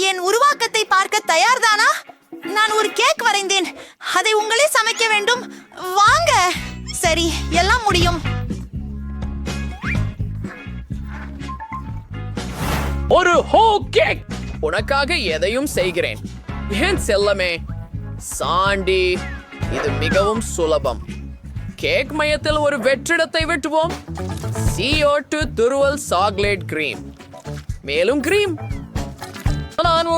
என் உருவாக்கத்தை பார்க்க தயார்தானா? நான் ஒரு கேக் வரைந்தேன். அதை உங்களே சமைக்க வேண்டும். வாங்க. சரி, எல்லாம் முடியும். ஒரு ஹோ கேக். உனக்காக எதையும் செய்கிறேன். ஏன் செல்லமே? சாண்டி, இது மிகவும் சுலபம். கேக் மையத்தில் ஒரு வெற்றிடத்தை வெட்டுவோம். CO2 துருவல் சாக்லேட் கிரீம், மேலும் கிரீம். நான்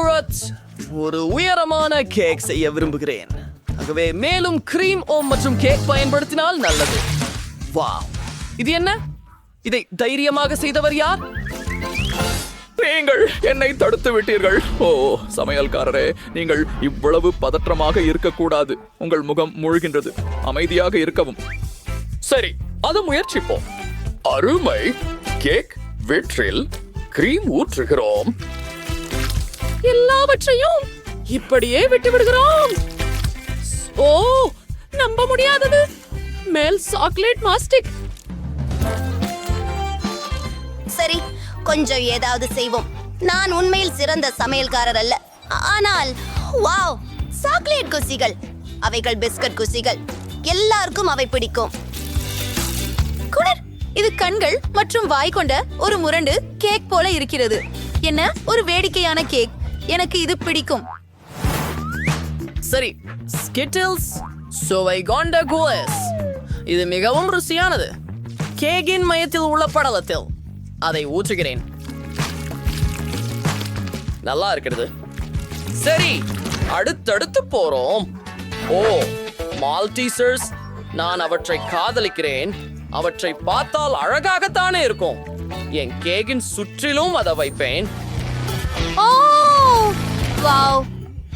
ஒரு உயரமான கேக் செய்ய விரும்புகிறேன். ஆகவே மேலும் கிரீம் மற்றும் கேக் பயன்படுத்தினால் நல்லது. வாவ், இது என்ன? இதை தைரியமாக செய்தவர் யார்? நீங்கள் என்னை தடுத்து விட்டீர்கள். ஓ சமையல்காரரே, நீங்கள் இவ்வளவு பதற்றமாக இருக்கக்கூடாது. உங்கள் முகம் முழுகின்றது. அமைதியாக இருக்கவும். சரி, அது முயற்சிப்போம். அருமை. கேக் வெற்றில் கிரீம் ஊற்றுகிறோம். எல்லாவற்றையும் இப்படியே விட்டு விடுகிறோம். ஓ, நம்ப முடியாதது. மேல் சாக்லேட் மாஸ்டிக். சரி, கொஞ்சம் ஏதாவது செய்வோம். நான் உண்மையில் சிறந்த சமையல்காரர் அல்ல, ஆனால் வாவ், சாக்லேட் குசிகள். அவைகள் பிஸ்கட் குசிகள். எல்லாருக்கும் அவை பிடிக்கும். குளிர். இது கண்கள் மற்றும் வாய் கொண்ட ஒரு முரண்டு கேக் போல இருக்கிறது. என்ன ஒரு வேடிக்கையான கேக். எனக்கு இது பிடிக்கும். சரி, ஸ்கிட்டில்ஸ் சுவை கொண்ட குலஸ். இது மிகவும் ருசியானது. கேக்கின் மையத்தில் உள்ள படலத்தில் அதை ஊற்றுகிறேன். நல்லா இருக்கிறது. சரி, அடுத்தடுத்து போறோம். ஓ, மால்டீசர்ஸ். நான் அவற்றை காதலிக்கிறேன். அவற்றை பார்த்தால் அழகாகத்தானே இருக்கும். என் கேக்கின் சுற்றிலும் அதை வைப்பேன். ஓ வாவ்,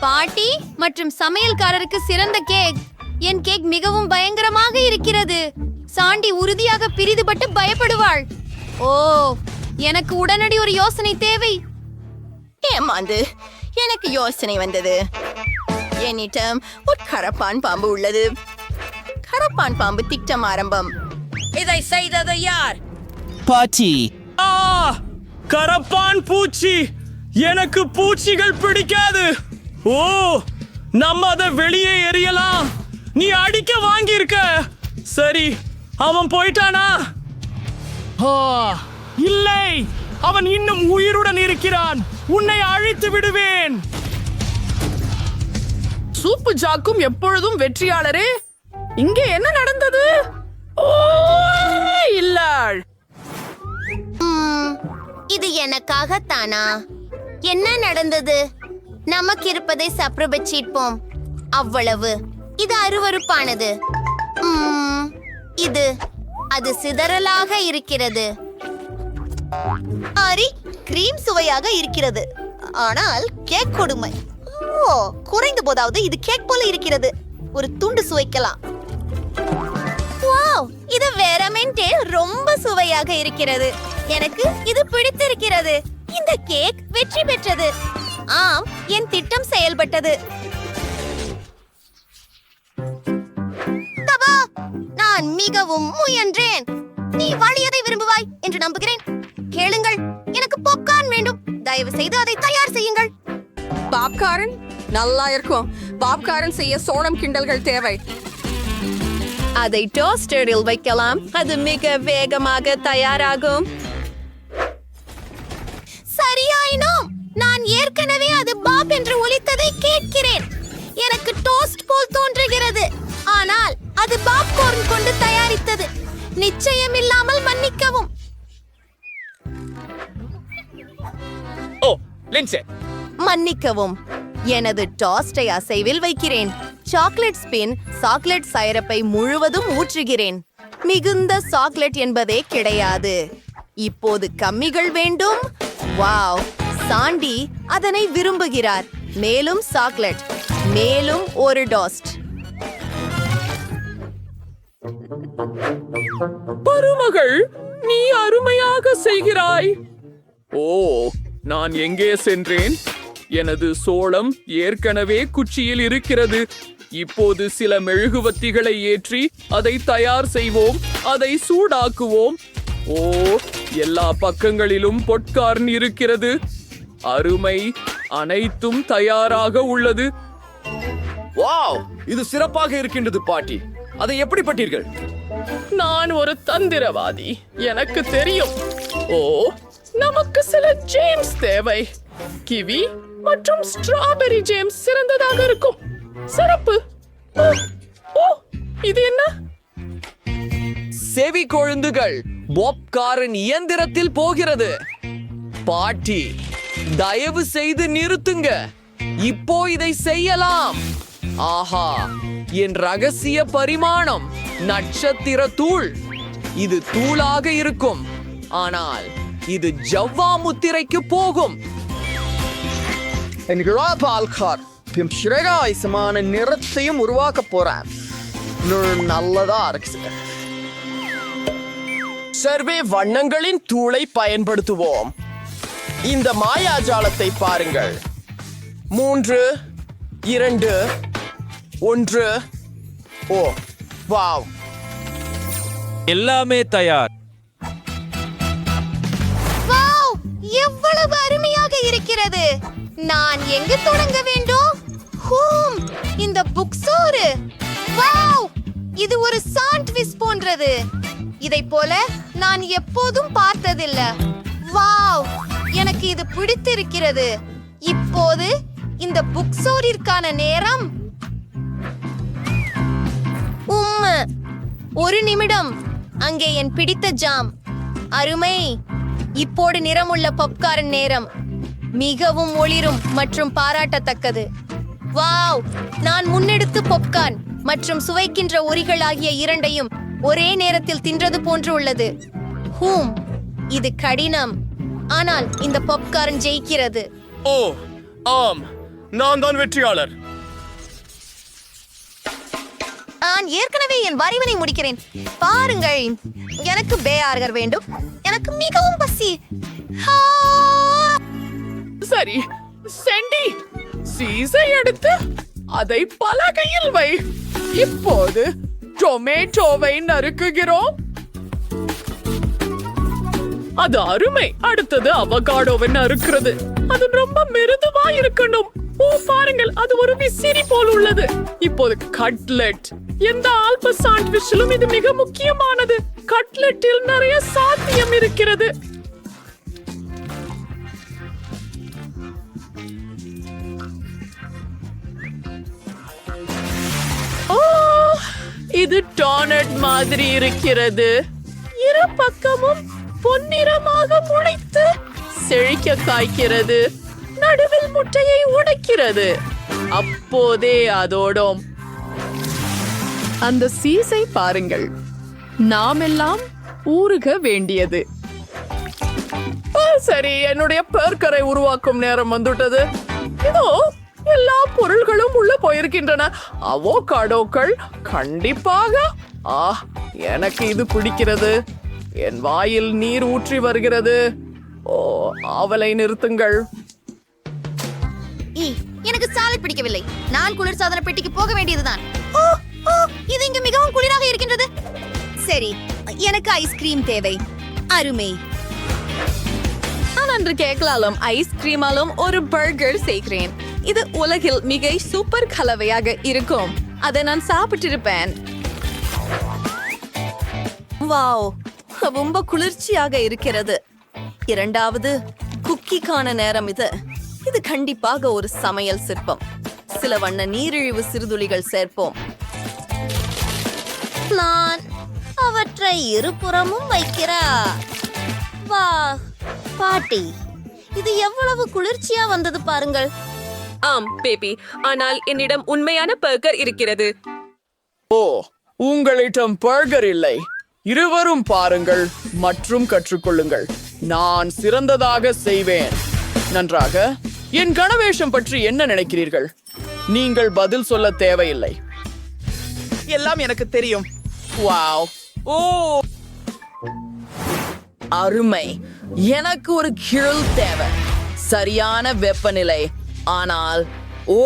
பாட்டி மற்றும் சமையல்காரருக்கு சிறந்த கேக். என் கேக் மிகவும் பயங்கரமாக இருக்கிறது. சாண்டி உறுதியாக பிரிதுபட்டு பயப்படுவாள். ஓ, எனக்கு உடனடி ஒரு யோசனை தேவை. ஏமாந்து எனக்கு யோசனை வந்தது. என்னிடம் ஒரு கரப்பான் பாம்பு உள்ளது. கரப்பான் பாம்பு திட்டம் ஆரம்பம். இதை செய்தது யார்? பாட்டி. கரப்பான் பூச்சி. எனக்கு பூச்சிகள் பிடிக்காது. ஓ, நம்ம அதை வெளியே எறியலாம். நீ அடிக்க வாங்கியிருக்க. சரி, அவன் போயிட்டானா? இல்லை, அவன் இன்னும் உயிருடன் இருக்கிறான். உன்னை அழித்து விடுவேன். சூப்பு ஜாக்கும் எப்பொழுதும் வெற்றியாளரே. இங்கே என்ன நடந்தது? ஓ, இல்லாள். இது எனக்காகத்தானா? என்ன நடந்தது? நமக்கு இருப்பதை சப்ரபச்சிப்போம். அவ்வளவு. இது அருவருப்பானது. அது சிதறலாக இருக்கிறது. அரி, கிரீம் சுவையாக இருக்கிறது. ஆனால் கேக் கொடுமை. ஓ, குறைந்த போதாவது இது கேக் போல இருக்கிறது. ஒரு துண்டு சுவைக்கலாம். வாவ், இது வெறுமனே ரொம்ப சுவையாக இருக்கிறது. எனக்கு இது பிடித்திருக்கிறது. இந்த கேக் வெற்றி பெற்றது. ஆம், என் திட்டம் செயல்பட்டது. தபா, நான் மிகவும் முயன்றேன். நீ வழியதை விரும்புவாய் என்று நம்புகிறேன். கேளுங்கள், எனக்கு பாப்கார்ன் வேண்டும். தயவு செய்து அதை தயார் செய்யுங்கள். பாப்கார்ன் நல்லா இருக்கும். பாப்கார்ன் செய்ய சோளம் கிண்டல்கள் தேவை. அதை டோஸ்டரில் வைக்கலாம். அது மிக வேகமாக தயாராகும். சரியாயினோம். நான் ஏற்கனவே அது பாப் என்று ஒலித்ததை கேட்கிறேன். எனக்கு டோஸ்ட் போல் தோன்றுகிறது. ஆனால் அது பாப்கார்ன் கொண்டு தயாரித்தது. நிச்சயம் இல்லாமல் மன்னிக்கவும். ஓ, லின்சே. மன்னிக்கவும். எனது டாஸ்டை அசைவில் வைக்கிறேன். சாக்லேட் ஸ்பின் சாக்லேட் சைரப்பை முழுவதும் ஊற்றுகிறேன். மிகுந்த சாக்லேட் என்பதே கிடையாது. இப்போது கம்மிகள் வேண்டும். வாவ், சாண்டி அதனை விரும்புகிறார். மேலும் சாக்லேட், மேலும் ஒரு டாஸ்ட். மருமகள், நீ அருமையாக செய்கிறாய். ஓ, நான் எங்கே சென்றேன்? எனது சோளம் ஏற்கனவே குச்சியில் இருக்கிறது. இப்போது சில மெழுகுவத்திகளை ஏற்றி அதை தயார் செய்வோம். அதை சூடாக்குவோம். ஓ, எல்லா பக்கங்களிலும் பொட்கார்ன் இருக்கிறது. அருமை. அனைத்தும் தயாராக உள்ளது. வாவ், இது சிறப்பாக இருக்கின்றது பாட்டி. அதை எப்படி பட்டீர்கள்? நான் ஒரு தந்திரவாதி, எனக்கு தெரியும். ஓ, நமக்கு சில ஜேம்ஸ் தேவை. கிவி மற்றும் ஸ்ட்ராபெரி ஜேம்ஸ் சிறந்ததாக இருக்கும். சிறப்பு. ஓ, ஓ, இது என்ன? செவி கொழுந்துகள் பாப்கார்ன் இயந்திரத்தில் போகிறது. பாட்டி, தயவு செய்து நிறுத்துங்க. இப்போ இதை செய்யலாம். ஆஹா, என் ரகசிய பரிமாணம் நட்சத்திர தூள். இது தூளாக இருக்கும், ஆனால் இது ஜவ்வா முத்திரைக்கு போகும். நிறத்தையும் உருவாக்க போறேன். நல்லதா இருக்கு. சர்வே வண்ணங்களின் தூளை பயன்படுத்துவோம். இந்த மாயாஜாலத்தை பாருங்கள். 3, 2, 1. ஓ, வாவ். எல்லாமே தயார். வாவ், எவ்வளவு அருமையாக இருக்கிறது. நான் எங்கு தொடங்க வேண்டும்? ஹூம், இந்த புக்ஸோரு. வாவ், இது ஒரு சாண்ட்விச் போன்றது. இதை போல நான் எப்போதும் பார்த்ததில்லை. வாவ், எனக்கு இது பிடித்திருக்கிறது. இப்போது இந்த புக்ஸோரிற்கான நேரம். ஒரு நிமிடம். அங்கே என் பிடித்த ஜாம். அருமை. இப்போது நிறமுள்ள பாப்கார்ன் நேரம். மிகவும் ஒளிரும் மற்றும் பாராட்டத்தக்கது. வாவ், நான் முன்னெடுத்து பாப்கார்ன் மற்றும் சுவைக்கின்ற ஒரிகள் ஆகிய இரண்டையும் ஒரே நேரத்தில் தின்றது போன்று உள்ளது. ஹூம், இது கடினம். ஆனால் இந்த பாப்கார்ன் ஜெயிக்கிறது. ஓ ஆம், நான் தான் வெற்றியாளர். நான் ஏற்கனவே என் வரைவினை முடிக்கிறேன். பாருங்கள், எனக்கு பேஆர்கர் வேண்டும். எனக்கு மிகவும் பசி. சரி, செண்டி, சீஸை எடுத்து அதை பலகையில் வை. இப்போது டொமேட்டோவை நறுக்குகிறோம். அது அருமை. அடுத்தது அவகாடோவை நறுக்கிறது. அது ரொம்ப மிருதுவா இருக்கணும். ஓ, பாருங்கள், அது ஒரு விசிறி போல் உள்ளது. இப்போது கட்லெட். எந்த ஆல்ப சாண்ட்விச்சிலும் இது மிக முக்கியமானது. கட்லெட்டில் நிறைய சாத்தியம் இருக்கிறது. ஓ, இது டோனட் மாதிரி இருக்கிறது. இரு பக்கமும் பொன்னிறமாக முளைத்து செழிக்க காய்க்கிறது. நடுவில் முட்டையை உடைக்கிறது. அப்போதே அதோடும் அந்த சீஸை பாருங்கள். நாம் எல்லாம் ஊறுக வேண்டியது. சரி, என்னுடைய பர்கரை உருவாக்கும் நேரம் வந்துட்டது. இதோ எல்லா பொருள்களும் உள்ள போயிருக்கின்றன. அவோகாடோக்கள் கண்டிப்பாக. எனக்கு இது பிடிக்கிறது. என் வாயில் நீர் ஊற்றி வருகிறது. ஓ, அவளை நிறுத்துங்கள். எனக்கு சாலட் பிடிக்கவில்லை. நான் குளிர்சாதன பெட்டிக்கு போக வேண்டியதுதான். ஓ, ஓ, இது இங்கு மிகவும் குளிராக இருக்கின்றது. சரி, எனக்கு ஐஸ்கிரீம் தேவை. அருமை. நான் அன்று கேக்கலாலும் ஐஸ்கிரீமாலும் ஒரு பர்கர் செய்கிறேன். இது உலகில் மிக சூப்பர் கலவையாக இருக்கும். அதை நான் சாப்பிட்டிருப்பேன். வாவ், ரொம்ப குளிர்ச்சியாக இருக்கிறது. இரண்டாவது குக்கிக்கான நேரம் இது. இது கண்டிப்பாக ஒரு சமையல் சிற்பம். சில வண்ண நீரிழிவு சிறுதுளிகள் சேர்ப்போம். நான் அவற்றை இருபுறமும் வைக்கிறா. வா பாட்டி, இது எவ்வளவு குளிர்ச்சியா வந்தது பாருங்கள். ஆம் பேபி, ஆனால் என்னிடம் உண்மையான பர்கர் இருக்கிறது. ஓ, உங்களிடம் பர்கர் இல்லை. இருவரும் பாருங்கள் மற்றும் கற்றுக்கொள்ளுங்கள். நான் சிறந்ததாக செய்வேன். நன்றாக. என் கணவேஷம் பற்றி என்ன நினைக்கிறீர்கள்? நீங்கள் பதில் சொல்ல தேவையில்லை. எல்லாம் எனக்கு தெரியும். வாவ், ஓ, அருமை. எனக்கு ஒரு கிழல் தேவை. சரியான வெப்பநிலை. ஆனால் ஓ,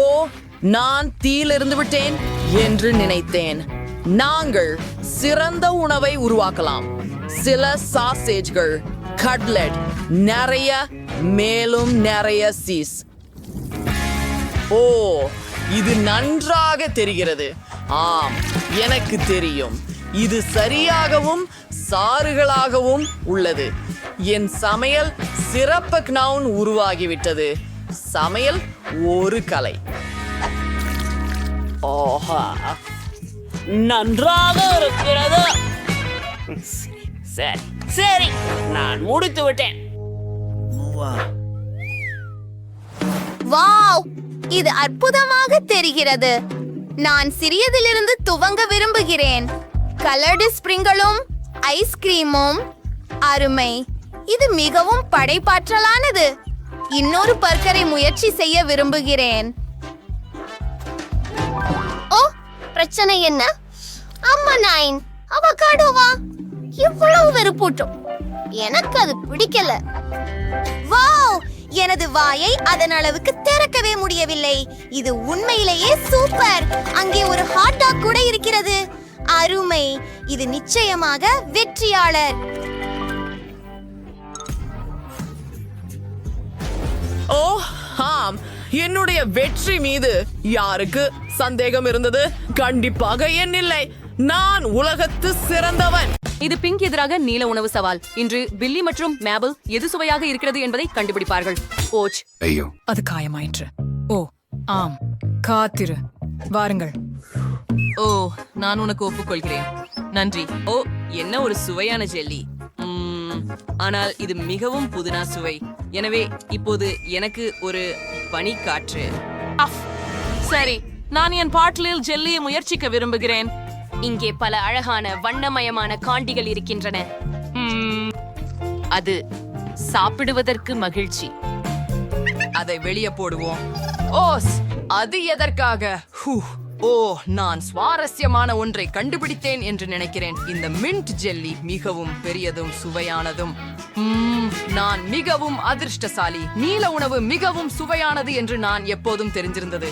நான் தீயிலிருந்து விட்டேன் என்று நினைத்தேன். நாங்கள் சிறந்த உணவை உருவாக்கலாம். சில சாசேஜ்கள், கட்லெட், நிறைய, மேலும் நிறைய சீஸ். ஓ, இது நன்றாக தெரிகிறது. ஆம், எனக்கு தெரியும். இது சரியாகவும் சாறுகளாகவும் உள்ளது. என் சமையல் சிறப்பு நவுன் உருவாகிவிட்டது. சமையல் ஒரு கலை. ஓஹா, நன்றாக இருக்கிறது. சரி சரி, நான் முடித்து விட்டேன். வாவ், இது அற்புதமாக தெரிகிறது. நான் சிறியதிலிருந்து துவங்க விரும்புகிறேன். கலர்டு ஸ்ப்ரிங்களும் ஐஸ்கிரீமும் அருமை. இது மிகவும் படைப்பாற்றலானது. இன்னொரு பர்கரை முயற்சி செய்ய விரும்புகிறேன். ஓ, பிரச்சனை என்ன? அம்மா நைன் அவகாடோவா? இவ்வளவு வெறுப்பூட்டும். எனக்கு அது பிடிக்கல. வாவ், எனது வாயை அதன் அளவுக்கு திறக்கவே முடியவில்லை. இது உண்மையிலேயே சூப்பர். அங்கே ஒரு ஹாட் டாக் கூட இருக்கிறது. அருமை. இது நிச்சயமாக வெற்றியாளர். ஓ ஆம், என்னுடைய வெற்றி மீது யாருக்கு சந்தேகம் இருந்தது? கண்டிப்பாக என்னில்லை. நான் உலகத்து சிறந்தவன். இது பிங்க் எதிராக நீல உணவு சவால். இன்று பில்லி மற்றும் மேபிள் எது சுவையாக இருக்கிறது என்பதை கண்டுபிடிப்பார்கள். ஓச், ஐயோ, அது காயமாயிற்று. ஓ ஆம், காத்திரு, வாருங்கள். ஓ, நான் உனக்கு ஒப்புக்கொள்கிறேன். நன்றி. ஓ, என்ன ஒரு சுவையான ஜெல்லி. ஆனால் இது மிகவும் புதினா சுவை. எனவே இப்போது எனக்கு ஒரு பனிக்காற்று. சரி, நான் என் பாட்டிலில் ஜெல்லியை முயற்சிக்க விரும்புகிறேன். இங்கே பல அழகான வண்ணமயமான காண்டிகள் இருக்கின்றன. அது சாப்பிடுவதற்கு மகிழ்ச்சி. அதை வெளியே போடுவோம். ஓஸ், அது எதற்காக? ஓ, நான் சுவாரஸ்யமான ஒன்றை கண்டுபிடித்தேன் என்று நினைக்கிறேன். இந்த மின்ட் ஜெல்லி மிகவும் பெரியதும் சுவையானதும். நான் மிகவும் அதிர்ஷ்டசாலி. நீல உணவு மிகவும் சுவையானது என்று நான் எப்போதும் தெரிஞ்சிருந்தது.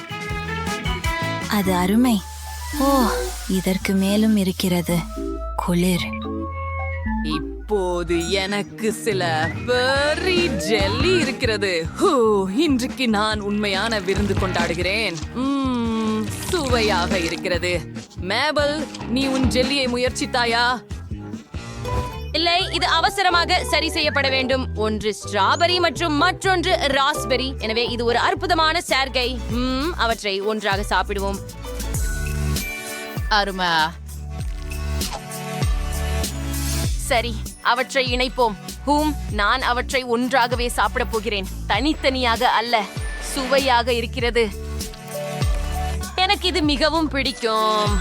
அது அருமை. ஓ, இதற்கு மேலும் இருக்கிறது. குளிர். இப்போது எனக்கு சில பெரி ஜெல்லி இருக்கிறது. இன்றைக்கு நான் உண்மையான விருந்து கொண்டாடுகிறேன். சுவையாக இருக்கிறது. மேபல், நீ உன் ஜெல்லியை முயற்சித்தாயா? இல்லை, இது அவசரமாக சரி செய்யப்பட வேண்டும். ஒன்று ஸ்ட்ராபெரி மற்றும் மற்றொன்று ராஸ்பெரி. எனவே இது ஒரு அற்புதமான சேர்க்கை. அவற்றை ஒன்றாக சாப்பிடுவோம். அருமா. சரி, அவற்றை இணைப்போம். நான் அவற்றை ஒன்றாகவே சாப்பிடப் போகிறேன், தனித்தனியாக அல்ல. சுவையாக இருக்கிறது. எனக்கு இது மிகவும் பிடிக்கும்.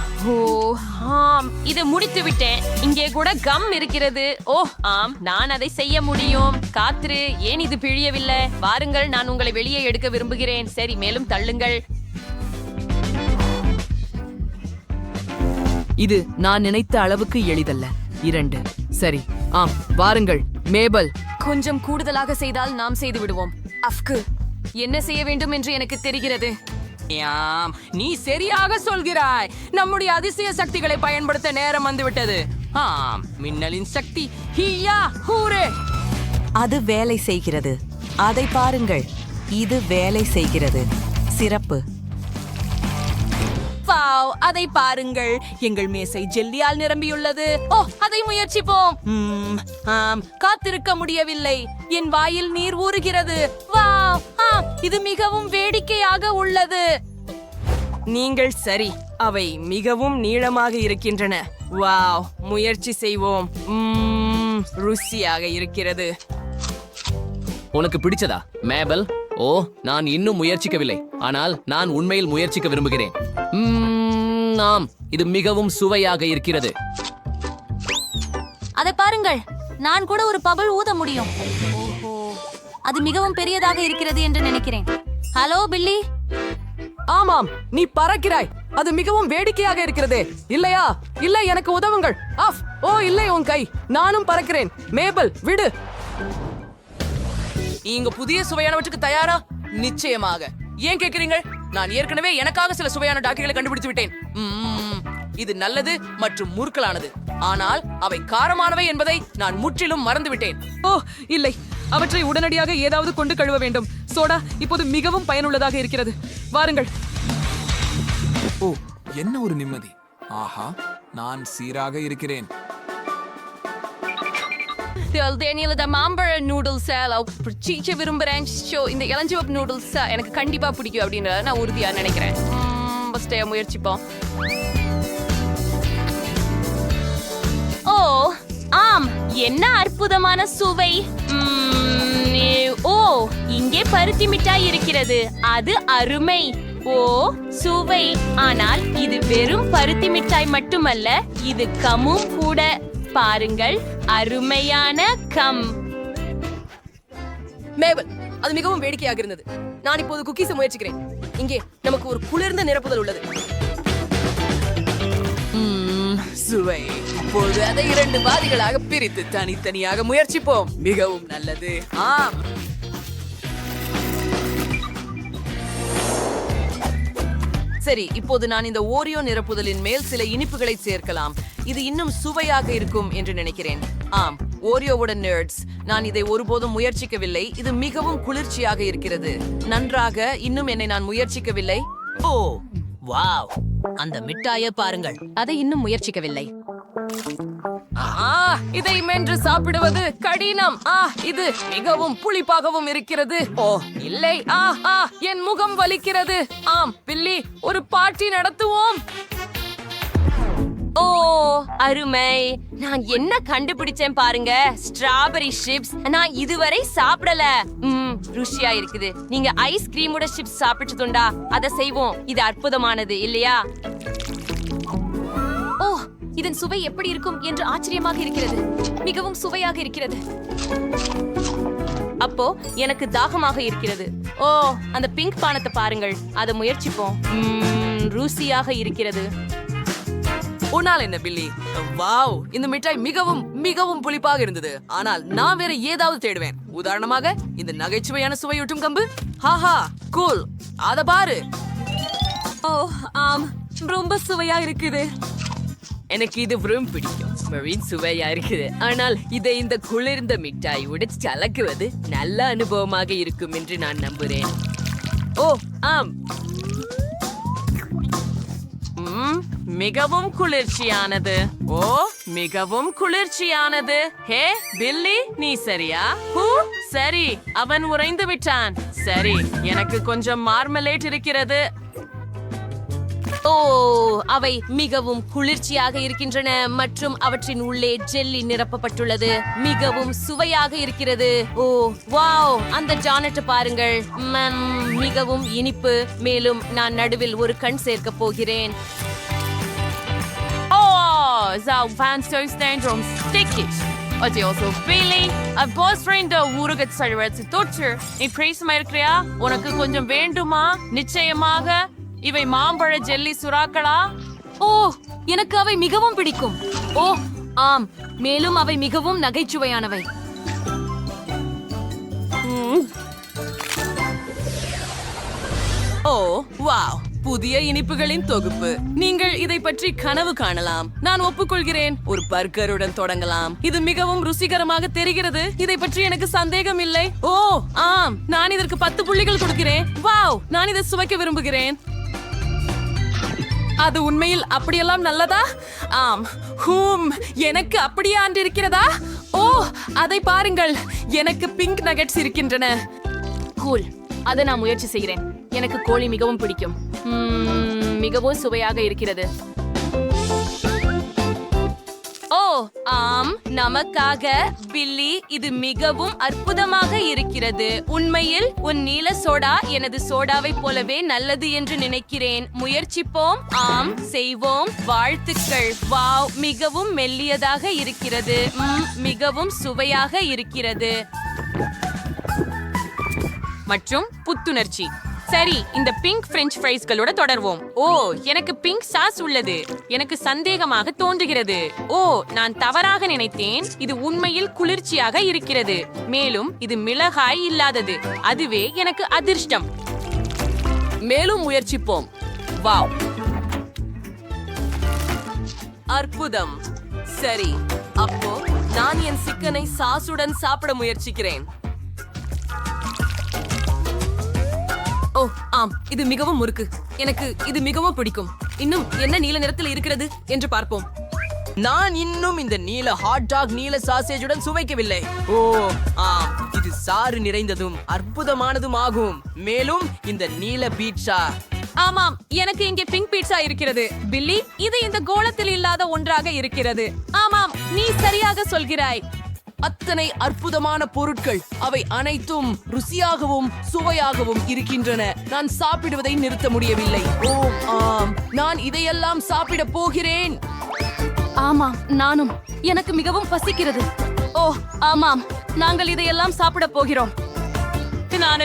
ஆம், இது முடித்து விட்டேன். இங்கே கூட கம் இருக்கிறது. ஓ ஆம், நான் அதை செய்ய முடியும். காத்திரு, ஏன் இது பிழியவில்லை? வாருங்கள், நான் உங்களை வெளியே எடுக்க விரும்புகிறேன். சரி, மேலும் தள்ளுங்கள். இது நான் நினைத்த அளவுக்கு எளிதல்ல. 2. சரி, ஆம், வாருங்கள். மேபல், கொஞ்சம் கூடுதலாக செய்தால் நாம் செய்து விடுவோம். அஃப்கு, என்ன செய்ய வேண்டும் என்று எனக்கு தெரிகிறது. நீ சரியாக சொல்கிறாய். நம்முடைய அதிசய சக்திகளை பயன்படுத்த நேரம் வந்துவிட்டது. ஆம், மின்னலின் சக்தி. ஹியா ஹூரே. அது வேலை செய்கிறது. அதை பாருங்கள். இது வேலை செய்கிறது. சிறப்பு. வாவ், அதை பாருங்கள். எங்கள் மேசை ஜெல்லியால் நிரம்பியுள்ளது. ஓ, அதை முயற்சிப்போம். காத்திருக்க முடியவில்லை. என் வாயில் நீர் ஊறுகிறது. வாவ், இது மிகவும் வேடிக்கையாக உள்ளது. நீங்கள் சரி, அவை மிகவும் நீளமாக இருக்கின்றன. வாவ், முயற்சி செய்வோம். ருசியாக இருக்கிறது. உனக்கு பிடிச்சதா மேபல்? ஓ, நான் இன்னும் முயற்சிக்கவில்லை, ஆனால் நான் உண்மையில் முயற்சிக்க விரும்புகிறேன். ஆம், இது மிகவும் சுவையாக இருக்கிறது. அதை பாருங்கள், நான் கூட ஒரு பபிள் ஊத முடியும். ஓஹோ, அது மிகவும் பெரியதாக இருக்கிறது என்று நினைக்கிறேன். ஹலோ பில்லி. ஆமாம், நீ பறக்கிறாய். அது மிகவும் வேடிக்கையாக இருக்கிறது, இல்லையா? இல்லை, எனக்கு உதவுங்கள். ஆஃப். ஓ இல்லை, உன் கை. நானும் பறக்கிறேன். மேபல், விடு. நீங்க புதிய சுவையானவற்றுக்கு தயாரா? நிச்சயமாக. ஏன் கேக்குறீங்க? நான் ஏற்கனவே எனக்காக சில சுவையான டாக்கிகளை கண்டுபிடித்து விட்டேன். இது நல்லது மற்றும் முறுக்கலானது, ஆனால் அவை காரமானவை என்பதை நான் முற்றிலும் மறந்துவிட்டேன். ஓ இல்லை, அவற்றை உடனடியாக ஏதாவது கொண்டு கழுவ வேண்டும். சோடா இப்போது மிகவும் பயனுள்ளதாக இருக்கிறது. வாருங்கள். ஓ, என்ன ஒரு நிம்மதி. ஆஹா, நான் சீராக இருக்கிறேன். நூடுல்ஸ் விரும்புறேன். இந்த இளஞ்சிவப்பு நூடுல்ஸ் எனக்கு கண்டிப்பா பிடிக்கும் அப்படின்னு நான் உறுதியா நினைக்கிறேன். முயற்சிப்போம். ஓ ஆம், என்ன அற்புதமான சுவை. ஓ, இங்கே பருத்தி மிட்டாய் இருக்கிறது. அது அருமை. ஓ சுவை. ஆனால் இது வெறும் பருத்தி மிட்டாய் மட்டுமல்ல, இது கம்மும் கூட. பாருங்கள், அருமையான கம். மேபல், அது மிகவும் வேடிக்கையாக இருந்தது. நான் இப்போது குக்கீஸை முயற்சிக்கிறேன். இங்கே நமக்கு ஒரு குளிர்ந்த நிரப்புதல் உள்ளது. சுவை. இப்போது அதை 2 பாதிகளாக பிரித்து தனித்தனியாக முயற்சிப்போம். மிகவும் நல்லது. ஆம், சரி, இப்போது நான் இந்த ஓரியோ நிரப்புதலின் மேல் சில இனிப்புகளை சேர்க்கலாம். இது இன்னும் சுவையாக இருக்கும் என்று நினைக்கிறேன். ஆம், ஓரியோவுடன் நர்ட்ஸ். நான் இதை ஒருபோதும் முயற்சிக்கவில்லை. இது மிகவும் குளிர்ச்சியாக இருக்கிறது. நன்றாக. இன்னும் என்னை நான் முயற்சிக்கவில்லை. ஓ வாவ், அந்த மிட்டாயை பாருங்கள். அதை இன்னும் முயற்சிக்கவில்லை. இதை மென்று சாப்பிடுவது கடினம். இது மிகவும் புளிப்பாகவும் இருக்கிறது. ஓ இல்லை, என் முகம் வலிக்கிறது. ஆம் பில்லி, ஒரு பார்ட்டி நடத்துவோம். ஓ அருமை. நான் என்ன கண்டுபிடிச்சேன் பாருங்க. Strawberry chips. நான் இதுவரை சாப்பிடல. ருசியா இருக்குது. நீங்க ஐஸ்கிரீமோட சிப்ஸ் சாப்பிட்டதுண்டா? அதை செய்வோம். இது அற்புதமானது இல்லையா? ஓ, இதன் சுவை எப்படி இருக்கும் என்று ஆச்சரியமாக இருக்கிறது. மிகவும் சுவையாக இருக்கிறது. அப்போ எனக்கு தாகமாக இருக்கிறது. ஓ, அந்த பிங்க் பானத்தை பாருங்கள். அதை முயற்சிப்போம். ருசியாக இருக்கிறது. உன்னால் என்ன பில்லி? வாவ், இந்த மிட்டாய் மிகவும் மிகவும் புளிப்பாக இருந்தது. ஆனால் நான் வேற ஏதாவது தேடுவேன். உதாரணமாக இந்த நகைச்சுவையான சுவையூட்டும் கம்பு. Haha, cool. அத பாரு. ஓ ஆம், ரொம்ப சுவையா இருக்குது. எனக்கு இது ரொம்ப பிடிக்கும். மெரின் சுவையா இருக்குது. ஆனால் இதை இந்த குளிர்ந்த மிட்டாய் உடைச்சு கலக்குவது நல்ல அனுபவமாக இருக்கும் என்று நான் நம்புறேன். ஓ ஆம், மிகவும் குளிர்ச்சியானது. ஓ மிகவும் குளிர்ச்சியானது. ஹே பில்லி, நீ சரியா? சரி, அவன் உறைந்து விட்டான். சரி, எனக்கு கொஞ்சம் மார்மலேட் இருக்கிறது. ஓ, அவை மிகவும் குளிர்ச்சியாக இருக்கின்றன மற்றும் அவற்றின் உள்ளே ஜெல்லி நிரப்பப்பட்டுள்ளது. மிகவும் சுவையாக இருக்கிறது. ஓ வாவ், அந்த ஜானட் பாருங்கள். மிகவும் இனிப்பு. மேலும் நான் நடுவில் ஒரு கண் சேர்க்க போகிறேன். உனக்கு கொஞ்சம் வேண்டுமா? நிச்சயமாக. இவை மாம்பழ ஜெல்லி சுறாக்களா? ஓ, எனக்கு அவை மிகவும் பிடிக்கும். ஓ ஆம், மேலும் அவை மிகவும் நகைச்சுவையானவை. ஓ வாவ், புதிய இனிப்புகளின் தொகுப்பு. நீங்கள் இதை பற்றி கனவு காணலாம். நான் ஒப்புக்கொள்கிறேன். ஒரு பர்கருடன் தொடங்கலாம். இது மிகவும் ருசிகரமாக தெரிகிறது. இதை பற்றி எனக்கு சந்தேகம் இல்லை. ஓ ஆம், நான் இதற்கு 10 புள்ளிகள் கொடுக்கிறேன். வாவ், நான் இதை சுவைக்க விரும்புகிறேன். அது உண்மையில் அப்படியெல்லாம் நல்லதா? ஆம். எனக்கு அப்படியே ஆண்டு இருக்கிறதா? ஓ, அதை பாருங்கள். எனக்கு பிங்க் நகெட்ஸ் இருக்கின்றன. கூல், அதை நான் முயற்சி செய்கிறேன். எனக்கு கோழி மிகவும் பிடிக்கும். மிகவும் சுவையாக இருக்கிறது. ஓ ஆம், நமக்காக பில்லி, இது மிகவும் அற்புதமாக இருக்கிறது. உண்மையில் உன் நீல சோடா எனது சோடாவை போலவே நல்லது என்று நினைக்கிறேன். முயற்சிப்போம். ஆம், செய்வோம். வாழ்த்துக்கள். வாவ், மிகவும் மெல்லியதாக இருக்கிறது. மிகவும் சுவையாக இருக்கிறது மற்றும் புத்துணர்ச்சி. சரி, இந்த பிங்க் பிரெஞ்ச் ஃப்ரைஸ்களோட தொடர்வோம். ஓ, எனக்கு பிங்க் சாஸ் உள்ளது. எனக்கு சந்தேகமாக தோன்றுகிறது. ஓ, நான் தவறாக நினைத்தேன். இது உண்மையில் குளிர்ச்சியாக இருக்கிறது. மேலும் இது மிளகாய் இல்லாதது. அதுவே எனக்கு அதிர்ஷ்டம். மேலும் முயற்சிப்போம். வாவ், அற்புதம். சரி, அப்போ நான் என் சிக்கனை சாஸுடன் சாப்பிட முயற்சிக்கிறேன். ஆம், இது மிகவும் முறுக்கு. எனக்கு இது மிகவும் பிடிக்கும். இன்னும் என்ன நீல நிறத்தில் இருக்கிறது என்று பார்ப்போம். நான் இன்னும் இந்த நீல ஹாட் டாக் நீல சாசேஜுடன் சுவைக்கவில்லை. ஓ ஆம், இது சாறு நிறைந்ததும் அற்புதமானதும் ஆகும். மேலும் இந்த நீல பீட்சா. ஆமாம், எனக்கு இங்கே பிங்க் பீட்சா இருக்கிறது. பில்லி, இது இந்த கோளத்தில் இல்லாத ஒன்றாக இருக்கிறது. ஆமாம், நீ சரியாக சொல்கிறாய். அத்தனை அற்புதமான பொருட்கள், அவை அனைத்தும் ருசியாகவும் சுவையாகவும் இருக்கின்றன. நான் சாப்பிடுவதை நிறுத்த முடியவில்லை. ஓ ஆம், நான் இதையெல்லாம் சாப்பிட போகிறேன். ஆமாம், நானும். எனக்கு மிகவும் பசிக்கிறது. ஓ ஆமாம், நாங்கள் இதையெல்லாம் சாப்பிட போகிறோம். நான்